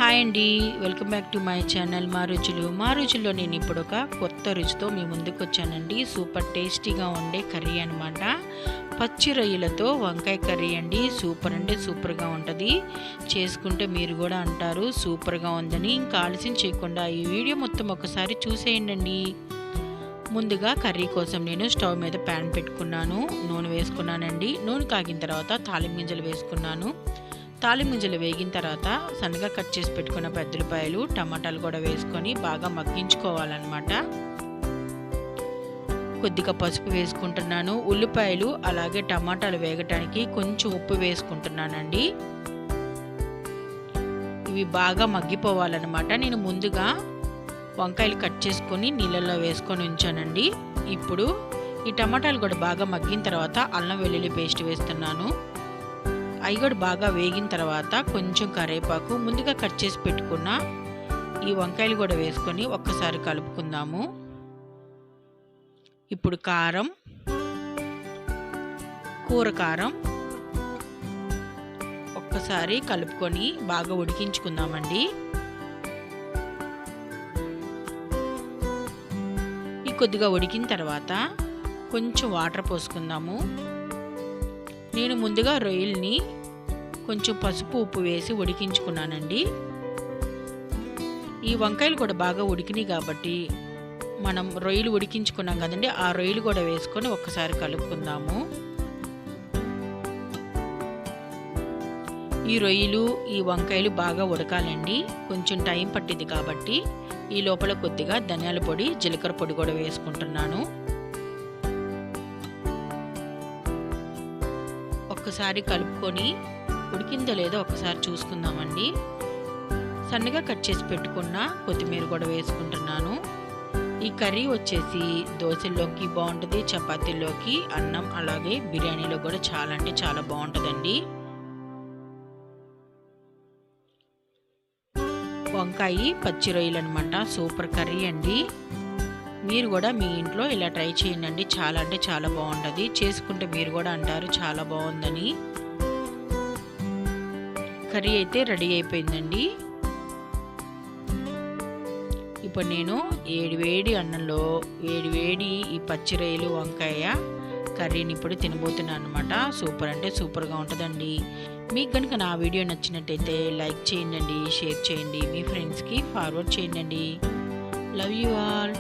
Hi అండి, welcome back to my channel మా రుచుల్లో నేను ఇప్పుడు ఒక కొత్త రుచితో మీ ముందుకు వచ్చానండి. సూపర్ టేస్టీగా ఉండే కర్రీ అనమాట. పచ్చి రొయ్యలతో వంకాయ కర్రీ అండి. సూపర్ అంటే సూపర్గా ఉంటుంది. చేసుకుంటే మీరు కూడా అంటారు సూపర్గా ఉందని. ఇంకా ఆలస్యం చేయకుండా ఈ వీడియో మొత్తం ఒకసారి చూసేయండి. ముందుగా కర్రీ కోసం నేను స్టవ్ మీద ప్యాన్ పెట్టుకున్నాను, నూనె వేసుకున్నానండి. నూనె కాగిన తర్వాత తాలింపు గింజలు వేసుకున్నాను. తాలింపు గింజలు వేగిన తర్వాత సన్నగా కట్ చేసి పెట్టుకున్న పెద్దలపాయలు, టమాటాలు కూడా వేసుకొని బాగా మగ్గించుకోవాలన్నమాట. కొద్దిగా పసుపు వేసుకుంటున్నాను. ఉల్లిపాయలు అలాగే టమాటాలు వేగటానికి కొంచెం ఉప్పు వేసుకుంటున్నానండి. ఇవి బాగా మగ్గిపోవాలన్నమాట. నేను ముందుగా వంకాయలు కట్ చేసుకొని నీళ్ళల్లో వేసుకొని ఉంచానండి. ఇప్పుడు ఈ టమాటాలు కూడా బాగా మగ్గిన తర్వాత అల్లం వెల్లుల్లి పేస్ట్ వేస్తున్నాను. అవి కూడా బాగా వేగిన తర్వాత కొంచెం కరివేపాకు, ముందుగా కట్ చేసి పెట్టుకున్న ఈ వంకాయలు కూడా వేసుకొని ఒక్కసారి కలుపుకుందాము. ఇప్పుడు కారం, కూర కారం ఒక్కసారి కలుపుకొని బాగా ఉడికించుకుందామండి. ఈ కొద్దిగా ఉడికిన తర్వాత కొంచెం వాటర్ పోసుకుందాము. నేను ముందుగా రొయ్యల్ని కొంచెం పసుపు ఉప్పు వేసి ఉడికించుకున్నానండి. ఈ వంకాయలు కూడా బాగా ఉడికినాయి కాబట్టి మనం రొయ్యలు ఉడికించుకున్నాం కదండి, ఆ రొయ్యలు కూడా వేసుకొని ఒక్కసారి కలుపుకుందాము. ఈ రొయ్యలు ఈ వంకాయలు బాగా ఉడకాలండి, కొంచెం టైం పట్టింది కాబట్టి ఈ లోపల కొద్దిగా ధనియాల పొడి, జీలకర్ర పొడి కూడా వేసుకుంటున్నాను. ఒక్కసారి కలుపుకొని ఉడికిందో లేదో ఒకసారి చూసుకుందామండి. సన్నగా కట్ చేసి పెట్టుకున్న కొత్తిమీర కూడా వేసుకుంటున్నాను. ఈ కర్రీ వచ్చేసి దోశల్లోకి బాగుంటుంది, చపాతీల్లోకి, అన్నం అలాగే బిర్యానీలో కూడా చాలా అంటే చాలా బాగుంటుందండి. వంకాయ పచ్చి రొయ్యలు అనమాట, సూపర్ కర్రీ అండి. మీరు కూడా మీ ఇంట్లో ఇలా ట్రై చేయండి, చాలా అంటే చాలా బాగుంటుంది. చేసుకుంటే మీరు కూడా అంటారు చాలా బాగుందని. కర్రీ అయితే రెడీ అయిపోయిందండి. ఇప్పుడు నేను వేడి అన్నంలో వేడి ఈ పచ్చి రొయ్యలు వంకాయ కర్రీని ఇప్పుడు తినబోతున్నాను అనమాట. సూపర్ అంటే సూపర్గా ఉంటుందండి. మీకు కనుక నా వీడియో నచ్చినట్టయితే లైక్ చేయండి, షేర్ చేయండి, మీ ఫ్రెండ్స్కి ఫార్వర్డ్ చేయండి. Love you all.